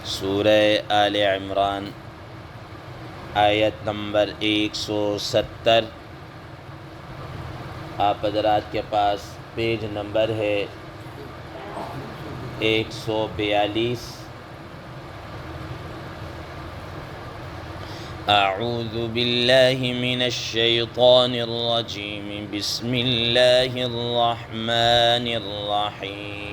سورہ آل عمران آیت نمبر 170۔ آپ حضرات کے پاس پیج نمبر ہے 142۔ اعوذ باللہ من الشیطان الرجیم، بسم اللہ الرحمن الرحیم۔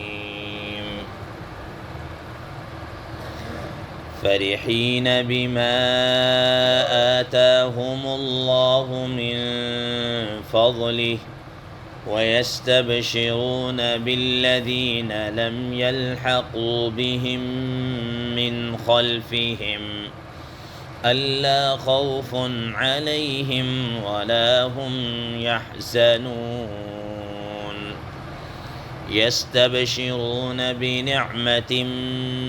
فرحین بما آتاهم اللہ من فضلہ ويستبشرون بالذین لم يلحقوا بهم من خلفهم ألا خوف عليهم ولا هم يحزنون يستبشرون بنعمة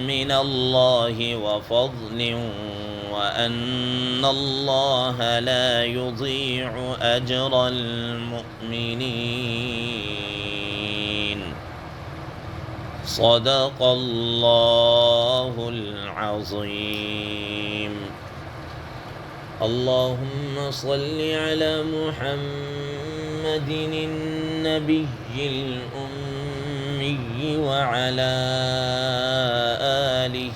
من الله وفضل وأن الله لا يضيع أجر المؤمنين صدق الله العظيم۔ اللهم صل على محمد النبي الأمي وعلى آله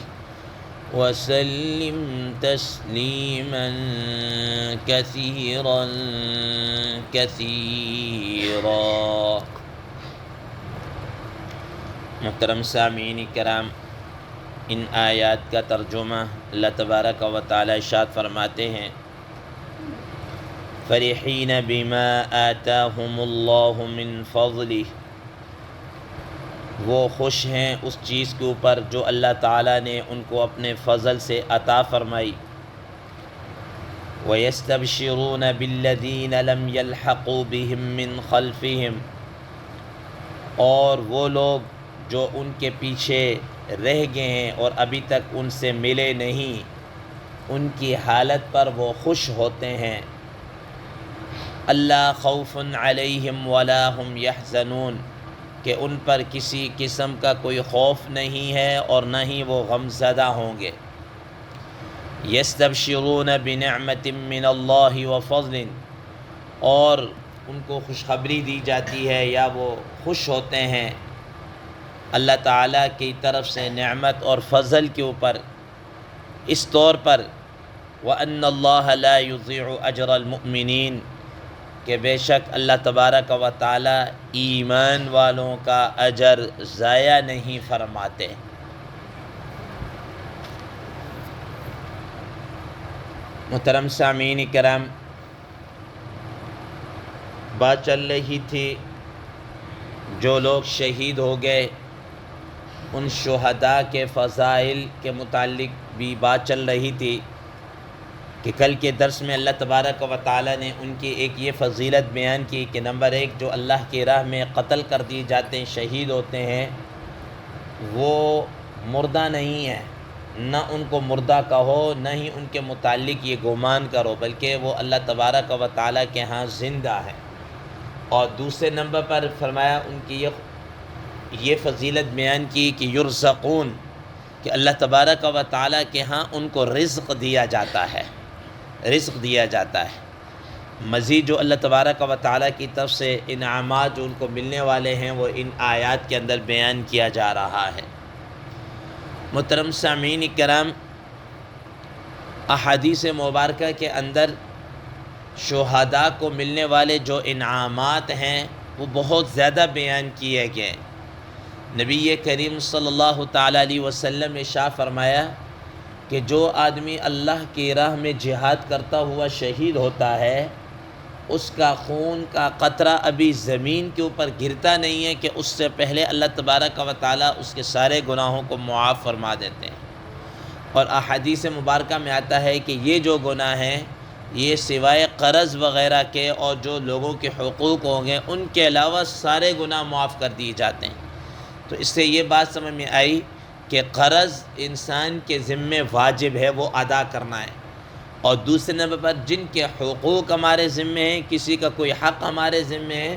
وسلم تسليما كثيرا كثيرا۔ محترم سامعین کرام، ان آیات کا ترجمہ اللہ تبارک و تعالی ارشاد فرماتے ہیں، فرحین بما آتاہم اللہ من فضلہ، وہ خوش ہیں اس چیز کے اوپر جو اللہ تعالیٰ نے ان کو اپنے فضل سے عطا فرمائی۔ وَيَسْتَبْشِرُونَ بِالَّذِينَ لَمْ يَلْحَقُوا بِهِمْ مِنْ خَلْفِهِمْ، اور وہ لوگ جو ان کے پیچھے رہ گئے ہیں اور ابھی تک ان سے ملے نہیں، ان کی حالت پر وہ خوش ہوتے ہیں۔ اللہ خوف علیہم ولا هم یحزنون، کہ ان پر کسی قسم کا کوئی خوف نہیں ہے اور نہ ہی وہ غم زدہ ہوں گے۔ یستبشرون بنعمت من اللہ وفضل، اور ان کو خوشخبری دی جاتی ہے یا وہ خوش ہوتے ہیں اللہ تعالیٰ کی طرف سے نعمت اور فضل کے اوپر، اس طور پر وَأَنَّ اللَّهَ لَا يُضِيعُ أَجْرَ الْمُؤْمِنِينَ، کہ بے شک اللہ تبارک و تعالیٰ ایمان والوں کا اجر ضائع نہیں فرماتے۔ محترم سامعین کرام، بات چل رہی تھی جو لوگ شہید ہو گئے ان شہداء کے فضائل کے متعلق بھی بات چل رہی تھی کہ کل کے درس میں اللہ تبارک و تعالیٰ نے ان کی ایک یہ فضیلت بیان کی کہ نمبر 1، جو اللہ کی راہ میں قتل کر دیے جاتے ہیں، شہید ہوتے ہیں، وہ مردہ نہیں ہیں، نہ ان کو مردہ کہو نہ ہی ان کے متعلق یہ گمان کرو، بلکہ وہ اللہ تبارک و تعالیٰ کے ہاں زندہ ہیں۔ اور دوسرے نمبر پر فرمایا ان کی یہ فضیلت بیان کی کہ یرزقون، کہ اللہ تبارک و تعالیٰ کے ہاں ان کو رزق دیا جاتا ہے، رزق دیا جاتا ہے۔ مزید جو اللہ تبارک و تعالیٰ کی طرف سے انعامات جو ان کو ملنے والے ہیں وہ ان آیات کے اندر بیان کیا جا رہا ہے۔ محترم سامعین کرام، احادیث مبارکہ کے اندر شہداء کو ملنے والے جو انعامات ہیں وہ بہت زیادہ بیان کیے گئے۔ نبی کریم صلی اللہ تعالیٰ علیہ وسلم نے ارشاد فرمایا کہ جو آدمی اللہ کی راہ میں جہاد کرتا ہوا شہید ہوتا ہے، اس کا خون کا قطرہ ابھی زمین کے اوپر گرتا نہیں ہے کہ اس سے پہلے اللہ تبارک و تعالیٰ اس کے سارے گناہوں کو معاف فرما دیتے ہیں۔ اور احادیث مبارکہ میں آتا ہے کہ یہ جو گناہ ہیں یہ سوائے قرض وغیرہ کے اور جو لوگوں کے حقوق ہوں گے ان کے علاوہ سارے گناہ معاف کر دیے جاتے ہیں۔ تو اس سے یہ بات سمجھ میں آئی کہ قرض انسان کے ذمے واجب ہے، وہ ادا کرنا ہے، اور دوسرے نمبر پر جن کے حقوق ہمارے ذمے ہیں، کسی کا کوئی حق ہمارے ذمے ہے،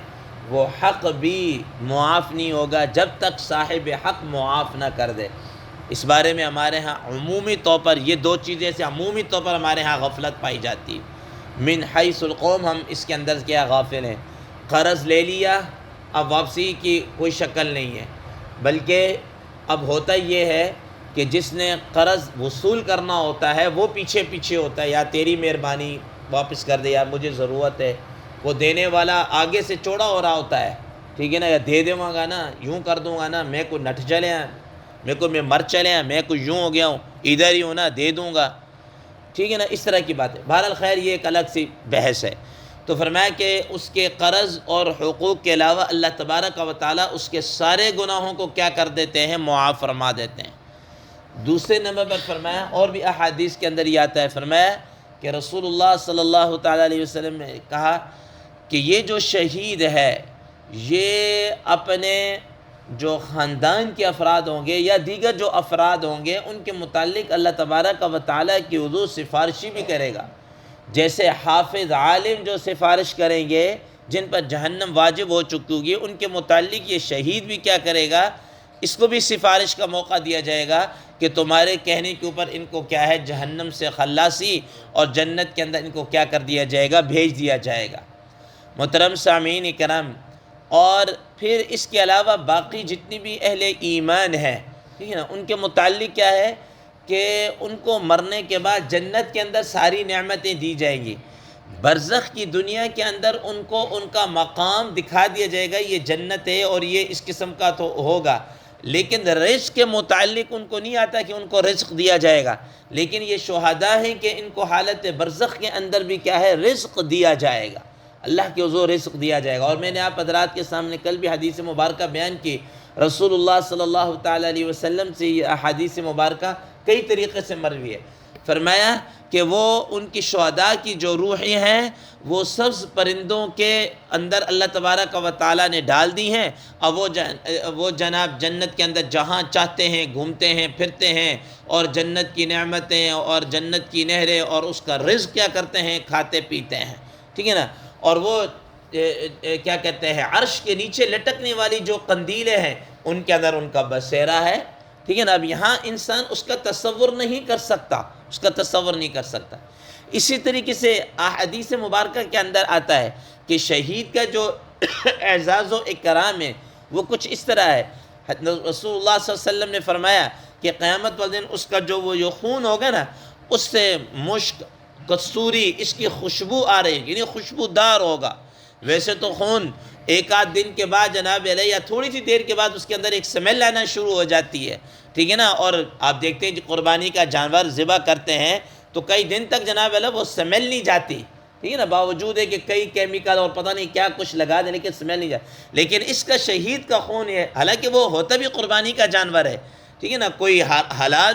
وہ حق بھی معاف نہیں ہوگا جب تک صاحب حق معاف نہ کر دے۔ اس بارے میں ہمارے ہاں عمومی طور پر یہ دو چیزیں سے عمومی طور پر ہمارے ہاں غفلت پائی جاتی ہے۔ من حیث القوم، ہم اس کے اندر کیا غافل ہیں، قرض لے لیا، اب واپسی کی کوئی شکل نہیں ہے، بلکہ اب ہوتا یہ ہے کہ جس نے قرض وصول کرنا ہوتا ہے وہ پیچھے پیچھے ہوتا ہے، یا تیری مہربانی واپس کر دے، یا مجھے ضرورت ہے، وہ دینے والا آگے سے چوڑا ہو رہا ہوتا ہے، ٹھیک ہے نا، یا دے دوں گا نا، یوں کر دوں گا نا، میں کو نٹ چلے ہیں، میں مر چلے ہیں، میں کو یوں ہو گیا ہوں، ادھر ہی ہوں نا، دے دوں گا، ٹھیک ہے نا، اس طرح کی بات ہے۔ بہرحال خیر یہ ایک الگ سی بحث ہے۔ تو فرمایا کہ اس کے قرض اور حقوق کے علاوہ اللہ تبارک و تعالیٰ اس کے سارے گناہوں کو کیا کر دیتے ہیں، معاف فرما دیتے ہیں۔ دوسرے نمبر پر فرمایا، اور بھی احادیث کے اندر یہ آتا ہے، فرمایا کہ رسول اللہ صلی اللہ تعالیٰ علیہ وسلم نے کہا کہ یہ جو شہید ہے یہ اپنے جو خاندان کے افراد ہوں گے یا دیگر جو افراد ہوں گے ان کے متعلق اللہ تبارک و تعالیٰ کی حضور سفارشی بھی کرے گا، جیسے حافظ عالم جو سفارش کریں گے جن پر جہنم واجب ہو چکی ہوگی، ان کے متعلق یہ شہید بھی کیا کرے گا، اس کو بھی سفارش کا موقع دیا جائے گا کہ تمہارے کہنے کے اوپر ان کو کیا ہے، جہنم سے خلاصی اور جنت کے اندر ان کو کیا کر دیا جائے گا، بھیج دیا جائے گا۔ محترم سامعین کرام، اور پھر اس کے علاوہ باقی جتنی بھی اہل ایمان ہیں، ٹھیک ہے نا، ان کے متعلق کیا ہے کہ ان کو مرنے کے بعد جنت کے اندر ساری نعمتیں دی جائیں گی، برزخ کی دنیا کے اندر ان کو ان کا مقام دکھا دیا جائے گا، یہ جنت ہے اور یہ اس قسم کا تو ہوگا، لیکن رزق کے متعلق ان کو نہیں آتا کہ ان کو رزق دیا جائے گا، لیکن یہ شہداء ہیں کہ ان کو حالت برزخ کے اندر بھی کیا ہے، رزق دیا جائے گا، اللہ کے حضور رزق دیا جائے گا۔ اور میں نے آپ حضرات کے سامنے کل بھی حدیث مبارکہ بیان کی، رسول اللہ صلی اللہ تعالیٰ علیہ وسلم سے یہ حدیث مبارکہ کئی طریقے سے مروی ہے، فرمایا کہ وہ ان کی شہداء کی جو روحیں ہیں وہ سبز پرندوں کے اندر اللہ تبارک و تعالیٰ نے ڈال دی ہیں، اور وہ جناب جنت کے اندر جہاں چاہتے ہیں گھومتے ہیں پھرتے ہیں، اور جنت کی نعمتیں اور جنت کی نہریں اور اس کا رزق کیا کرتے ہیں، کھاتے پیتے ہیں، ٹھیک ہے نا۔ اور وہ کیا کہتے ہیں، عرش کے نیچے لٹکنے والی جو قندیلیں ہیں ان کے اندر ان کا بسیرا ہے، ٹھیک ہے نا۔ اب یہاں انسان اس کا تصور نہیں کر سکتا، اس کا تصور نہیں کر سکتا۔ اسی طریقے سے احادیث مبارکہ کے اندر آتا ہے کہ شہید کا جو اعزاز و اکرام ہے وہ کچھ اس طرح ہے، رسول اللہ صلی اللہ علیہ وسلم نے فرمایا کہ قیامت والے دن اس کا جو وہ خون ہوگا نا، اس سے مشک کستوری اس کی خوشبو آ رہی ہے، یعنی خوشبودار ہوگا۔ ویسے تو خون ایک آدھ دن کے بعد جناب علیہ یا تھوڑی سی دیر کے بعد اس کے اندر ایک سمیل آنا شروع ہو جاتی ہے، ٹھیک ہے نا۔ اور آپ دیکھتے ہیں کہ قربانی کا جانور ذبح کرتے ہیں تو کئی دن تک جناب علیہ وہ سمیل نہیں جاتی، ٹھیک ہے نا، باوجود ہے کہ کئی کیمیکل اور پتہ نہیں کیا کچھ لگا دیں لیکن سمیل نہیں جاتی۔ لیکن اس کا شہید کا خون ہے، حالانکہ وہ ہوتا بھی قربانی کا جانور ہے، ٹھیک ہے نا، کوئی حلال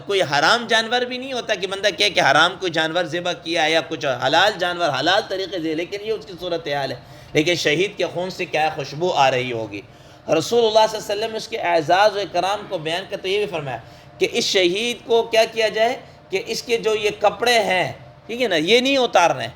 کوئی حرام جانور بھی نہیں ہوتا کہ بندہ کہے کہ حرام کوئی جانور ذبح کیا ہے، یا کچھ حلال جانور حلال طریقے سے، لیکن یہ اس کی صورتحال ہے۔ لیکن شہید کے خون سے کیا خوشبو آ رہی ہوگی۔ رسول اللہ صلی اللہ علیہ وسلم نے اس کے اعزاز و اکرام کو بیان کرتے یہ بھی فرمایا کہ اس شہید کو کیا کیا جائے کہ اس کے جو یہ کپڑے ہیں، ٹھیک ہے نا، یہ نہیں اتارنے،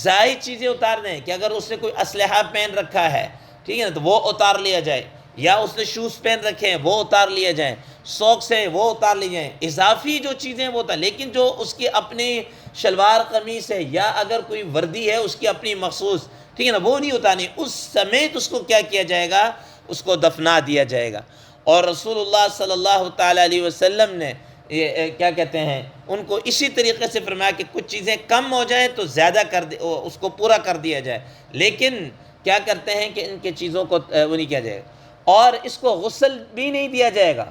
زائد چیزیں اتارنے ہیں کہ اگر اس نے کوئی اسلحہ پہن رکھا ہے، ٹھیک ہے نا، تو وہ اتار لیا جائے، یا اس نے شوز پہن رکھے ہیں وہ اتار لیے جائیں، سوکس ہیں وہ اتار لی جائیں، اضافی جو چیزیں وہ اتار، لیکن جو اس کی اپنی شلوار قمیص ہے یا اگر کوئی وردی ہے اس کی اپنی مخصوص، ٹھیک ہے نا، وہ نہیں اتارنی، اس سمیت اس کو کیا کیا جائے گا، اس کو دفنا دیا جائے گا۔ اور رسول اللہ صلی اللہ تعالیٰ علیہ وسلم نے کیا کہتے ہیں ان کو اسی طریقے سے فرمایا کہ کچھ چیزیں کم ہو جائیں تو زیادہ اس کو پورا کر دیا جائے، لیکن کیا کرتے ہیں کہ ان کے چیزوں کو وہ نہیں کیا جائے گا، اور اس کو غسل بھی نہیں دیا جائے گا،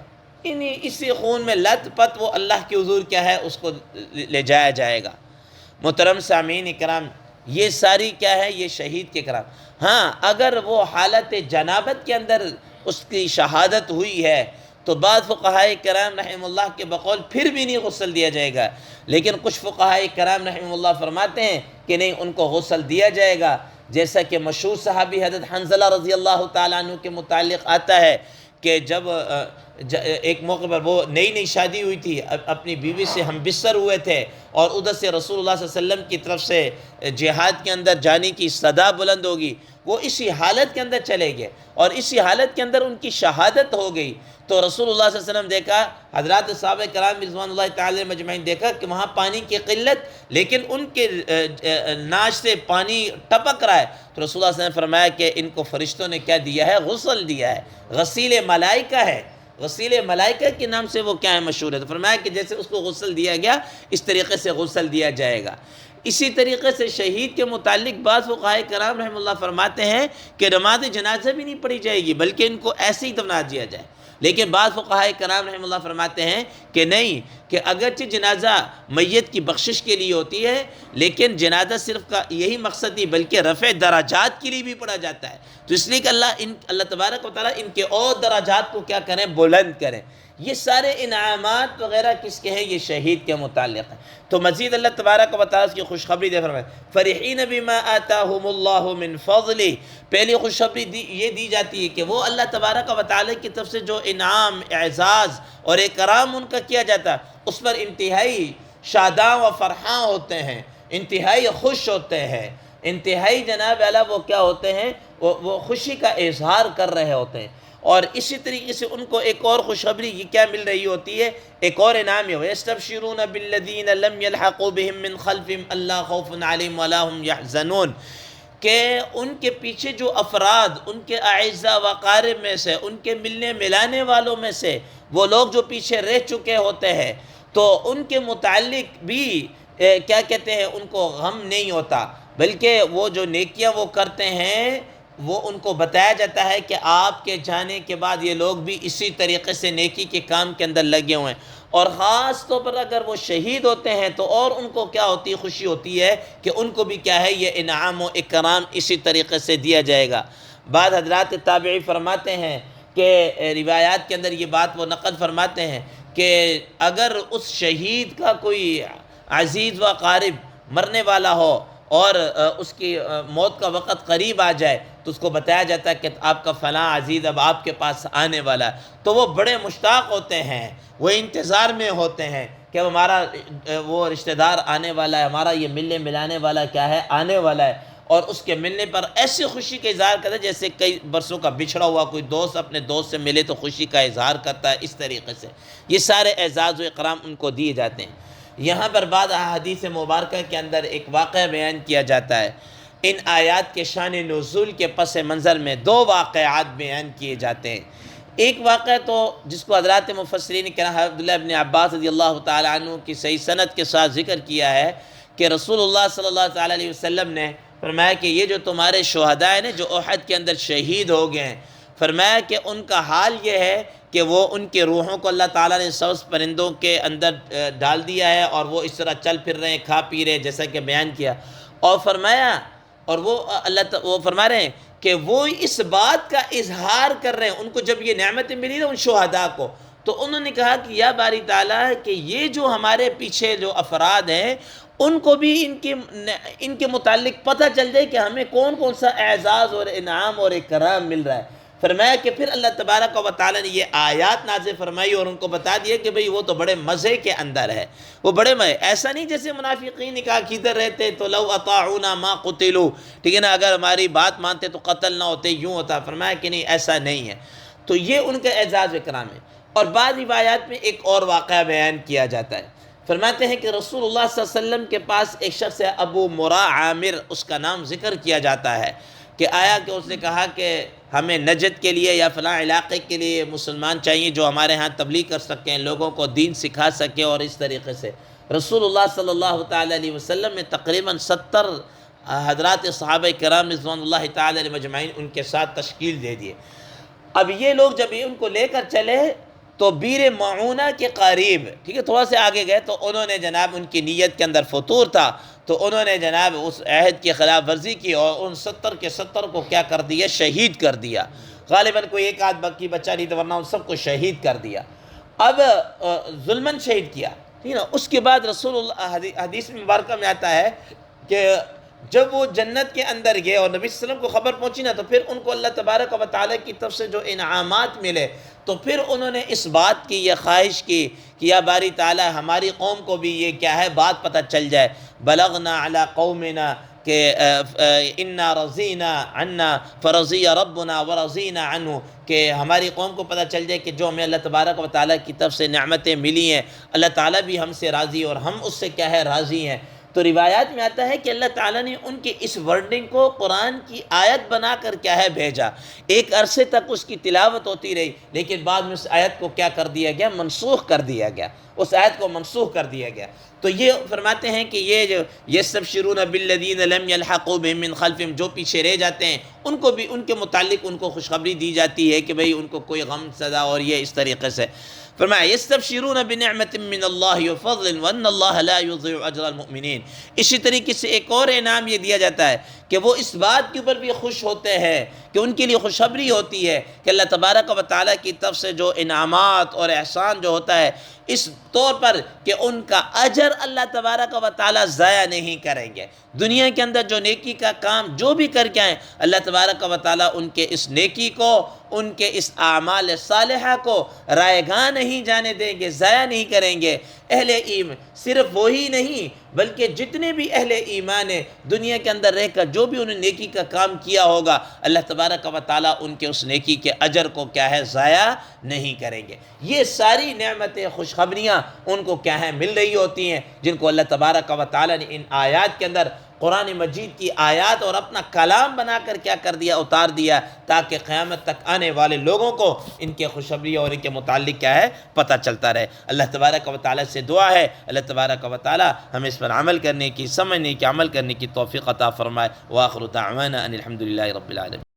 اسی خون میں لت پت وہ اللہ کے حضور کیا ہے اس کو لے جایا جائے گا۔ محترم سامعین اکرام، یہ ساری کیا ہے، یہ شہید کے کرام۔ ہاں اگر وہ حالت جنابت کے اندر اس کی شہادت ہوئی ہے تو بعض فقہائے کرام رحمہ اللہ کے بقول پھر بھی نہیں غسل دیا جائے گا، لیکن کچھ فقہائے کرام رحمہ اللہ فرماتے ہیں کہ نہیں، ان کو غسل دیا جائے گا، جیسا کہ مشہور صحابی حضرت حنظلہ رضی اللہ تعالیٰ عنہ کے متعلق آتا ہے کہ جب ایک موقع پر وہ نئی شادی ہوئی تھی، اپنی بیوی سے ہم بستر ہوئے تھے، اور ادھر سے رسول اللہ صلی اللہ علیہ وسلم کی طرف سے جہاد کے اندر جانے کی صدا بلند ہوگی، وہ اسی حالت کے اندر چلے گئے اور اسی حالت کے اندر ان کی شہادت ہو گئی۔ تو رسول اللہ صلی اللہ علیہ وسلم دیکھا، حضرات صحابہ کرام رضوان اللہ تعالی مجمعین دیکھا کہ وہاں پانی کی قلت، لیکن ان کے ناش سے پانی ٹپک رہا ہے۔ تو رسول اللہ صلی اللہ علیہ وسلم نے فرمایا کہ ان کو فرشتوں نے کیا دیا ہے؟ غسل دیا ہے، غسیل ملائکہ ہے، غسیل ملائکہ کے نام سے وہ کیا ہے؟ مشہور ہے۔ تو فرمایا کہ جیسے اس کو غسل دیا گیا اس طریقے سے غسل دیا جائے گا۔ اسی طریقے سے شہید کے متعلق بعض فقہائے کرام رحمہ اللہ فرماتے ہیں کہ نماز جنازہ بھی نہیں پڑھی جائے گی، بلکہ ان کو ایسے ہی دفنا دیا جائے۔ لیکن بعض فقہائے کرام رحمہ اللہ فرماتے ہیں کہ نہیں، کہ اگرچہ جنازہ میت کی بخشش کے لیے ہوتی ہے، لیکن جنازہ صرف کا یہی مقصد نہیں بلکہ رفع درجات کے لیے بھی پڑھا جاتا ہے۔ تو اس لیے کہ اللہ تبارک و تعالیٰ ان کے اور درجات کو کیا کریں؟ بلند کریں۔ یہ سارے انعامات وغیرہ کس کے ہیں؟ یہ شہید کے متعلق ہیں۔ تو مزید اللہ تبارک و تعالیٰ اس کی خوشخبری دے فرمائے فرحین بما آتاہم اللہ من فضل۔ پہلی خوشخبری یہ دی جاتی ہے کہ وہ اللہ تبارک و تعالیٰ کی طرف سے جو انعام، اعزاز اور اکرام ان کا کیا جاتا ہے، اس پر انتہائی شاداں و فرحاں ہوتے ہیں، انتہائی خوش ہوتے ہیں، انتہائی جناب اعلیٰ وہ کیا ہوتے ہیں؟ وہ خوشی کا اظہار کر رہے ہوتے ہیں۔ اور اسی طریقے سے ان کو ایک اور خوشخبری یہ کیا مل رہی ہوتی ہے؟ ایک اور انعام ہے، وَيَسْتَبْشِرُونَ بِالَّذِينَ لَمْ يَلْحَقُوا بِهِم مِّن خَلْفِهِمْ أَلَّا خَوْفٌ عَلَيْهِمْ وَلَا هُمْ يَحْزَنُونَ، کہ ان کے پیچھے جو افراد ان کے اعزاء و اقارب میں سے، ان کے ملنے ملانے والوں میں سے وہ لوگ جو پیچھے رہ چکے ہوتے ہیں، تو ان کے متعلق بھی کیا کہتے ہیں؟ ان کو غم نہیں ہوتا، بلکہ وہ جو نیکیاں وہ کرتے ہیں وہ ان کو بتایا جاتا ہے کہ آپ کے جانے کے بعد یہ لوگ بھی اسی طریقے سے نیکی کے کام کے اندر لگے ہوئے ہیں۔ اور خاص طور پر اگر وہ شہید ہوتے ہیں تو اور ان کو کیا ہوتی ہے؟ خوشی ہوتی ہے کہ ان کو بھی کیا ہے؟ یہ انعام و اکرام اسی طریقے سے دیا جائے گا۔ بعض حضرات تابعی فرماتے ہیں کہ روایات کے اندر یہ بات وہ نقل فرماتے ہیں کہ اگر اس شہید کا کوئی عزیز و قارب مرنے والا ہو اور اس کی موت کا وقت قریب آ جائے تو اس کو بتایا جاتا ہے کہ آپ کا فلاں عزیز اب آپ کے پاس آنے والا ہے، تو وہ بڑے مشتاق ہوتے ہیں، وہ انتظار میں ہوتے ہیں کہ ہمارا وہ رشتہ دار آنے والا ہے، ہمارا یہ ملنے ملانے والا کیا ہے؟ آنے والا ہے۔ اور اس کے ملنے پر ایسی خوشی کا اظہار کرتا ہے جیسے کئی برسوں کا بچھڑا ہوا کوئی دوست اپنے دوست سے ملے تو خوشی کا اظہار کرتا ہے۔ اس طریقے سے یہ سارے اعزاز و اکرام ان کو دیے جاتے ہیں۔ یہاں پر بعض احادیث مبارکہ کے اندر ایک واقعہ بیان کیا جاتا ہے۔ ان آیات کے شان نزول کے پس منظر میں دو واقعات بیان کیے جاتے ہیں۔ ایک واقعہ تو جس کو حضرات مفسرین کرام عبداللہ ابن عباس رضی اللہ تعالی عنہ کی صحیح سند کے ساتھ ذکر کیا ہے کہ رسول اللہ صلی اللہ تعالی علیہ وسلم نے فرمایا کہ یہ جو تمہارے شہداء ہیں جو احد کے اندر شہید ہو گئے ہیں، فرمایا کہ ان کا حال یہ ہے کہ وہ ان کے روحوں کو اللہ تعالیٰ نے سبز پرندوں کے اندر ڈال دیا ہے اور وہ اس طرح چل پھر رہے ہیں، کھا پی رہے ہیں، جیسا کہ بیان کیا۔ اور فرمایا، اور وہ فرما رہے ہیں کہ وہ اس بات کا اظہار کر رہے ہیں، ان کو جب یہ نعمتیں ملی نا ان شہداء کو، تو انہوں نے کہا کہ یا باری تعالیٰ کہ یہ جو ہمارے پیچھے جو افراد ہیں ان کو بھی ان کے متعلق پتہ چل جائے کہ ہمیں کون کون سا اعزاز اور انعام اور اکرام مل رہا ہے۔ فرمایا کہ پھر اللہ تبارک و تعالیٰ نے یہ آیات نازل فرمائی اور ان کو بتا دیا کہ بھئی وہ تو بڑے مزے کے اندر ہے، وہ بڑے مزے، ایسا نہیں جیسے منافقین نے کہا کدھر رہتے تو لو اطاعونا ما قتلوا، ٹھیک ہے نا، اگر ہماری بات مانتے تو قتل نہ ہوتے، یوں ہوتا۔ فرمایا کہ نہیں، ایسا نہیں ہے۔ تو یہ ان کا اعزاز و اکرام ہے۔ اور بعض روایات میں ایک اور واقعہ بیان کیا جاتا ہے، فرماتے ہیں کہ رسول اللہ صلی اللہ علیہ وسلم کے پاس ایک شخص ہے ابو مرا عامر، اس کا نام ذکر کیا جاتا ہے کہ آیا کہ اس نے کہا کہ ہمیں نجد کے لیے یا فلاں علاقے کے لیے مسلمان چاہیے جو ہمارے ہاں تبلیغ کر سکیں، لوگوں کو دین سکھا سکیں۔ اور اس طریقے سے رسول اللہ صلی اللہ تعالی علیہ وسلم نے تقریباً 70 حضرات صحابہ کرام رضوان اللہ تعالی علیہ مجمعین ان کے ساتھ تشکیل دے دیے۔ اب یہ لوگ جب ان کو لے کر چلے تو بیر معونہ کے قریب، ٹھیک ہے، تھوڑا سے آگے گئے تو انہوں نے جناب ان کی نیت کے اندر فطور تھا، تو انہوں نے جناب اس عہد کی خلاف ورزی کی اور ان 70 کے 70 کو کیا کر دیا؟ شہید کر دیا۔ غالباً کوئی ایک آدھ بکی بچہ نہیں تھا، ورنہ ان سب کو شہید کر دیا۔ اب ظلماً شہید کیا، ٹھیک ہے نا۔ اس کے بعد رسول اللہ حدیث مبارکہ میں آتا ہے کہ جب وہ جنت کے اندر گئے اور نبی صلی اللہ علیہ وسلم کو خبر پہنچی نا، تو پھر ان کو اللہ تبارک و تعالیٰ کی طرف سے جو انعامات ملے، تو پھر انہوں نے اس بات کی یہ خواہش کی کہ یا باری تعالیٰ ہماری قوم کو بھی یہ کیا ہے بات پتہ چل جائے. بلغنا علی قومنا کہ انا رضینا عنا فرضی ربنا ورضینا عنہ، کہ ہماری قوم کو پتہ چل جائے کہ جو ہمیں اللہ تبارک و تعالیٰ کی طرف سے نعمتیں ملی ہیں، اللہ تعالیٰ بھی ہم سے راضی اور ہم اس سے کیا ہے راضی ہیں. تو روایات میں آتا ہے کہ اللہ تعالیٰ نے ان کے اس ورڈنگ کو قرآن کی آیت بنا کر کیا ہے بھیجا. ایک عرصے تک اس کی تلاوت ہوتی رہی، لیکن بعد میں اس آیت کو کیا کر دیا گیا؟ منسوخ کر دیا گیا. اس آیت کو منسوخ کر دیا گیا. تو یہ فرماتے ہیں کہ یہ جو یستبشرون بالذین لم یلحقوا بہم من خلفہم، جو پیچھے رہ جاتے ہیں ان کو بھی ان کے متعلق ان کو خوشخبری دی جاتی ہے کہ بھئی ان کو کوئی غم صدا، اور یہ اس طریقے سے فرمایا یستبشرون بنعمت من اللہ وفضل وان اللہ لا یضیع اجر المؤمنین. اسی طریقے سے ایک اور انعام یہ دیا جاتا ہے کہ وہ اس بات کے اوپر بھی خوش ہوتے ہیں کہ ان کے لیے خوشخبری ہوتی ہے کہ اللہ تبارک و تعالیٰ کی طرف سے جو انعامات اور احسان جو ہوتا ہے، اس طور پر کہ ان کا اجر اللہ تبارک و تعالیٰ ضائع نہیں کریں گے. دنیا کے اندر جو نیکی کا کام جو بھی کر کے آئیں، اللہ تبارک و تعالیٰ ان کے اس نیکی کو، ان کے اس اعمال صالحہ کو رائے گاہ نہیں جانے دیں گے، ضائع نہیں کریں گے. اہل ایمان صرف وہی نہیں بلکہ جتنے بھی اہل ایمان ہیں دنیا کے اندر رہ کر جو بھی انہوں نے نیکی کا کام کیا ہوگا، اللہ تبارک و تعالیٰ ان کے اس نیکی کے اجر کو کیا ہے ضائع نہیں کریں گے. یہ ساری نعمتیں، خوشخبریاں ان کو کیا ہے مل رہی ہوتی ہیں، جن کو اللہ تبارک و تعالیٰ نے ان آیات کے اندر قرآن مجید کی آیات اور اپنا کلام بنا کر کیا کر دیا؟ اتار دیا، تاکہ قیامت تک آنے والے لوگوں کو ان کے خوشخبری اور ان کے متعلق کیا ہے پتہ چلتا رہے. اللہ تبارک و تعالیٰ سے دعا ہے اللہ تبارک و تعالیٰ ہمیں اس پر عمل کرنے کی، سمجھنے کی، عمل کرنے کی توفیق عطا فرمائے. وآخر دعوانا ان الحمد للہ رب العالمین.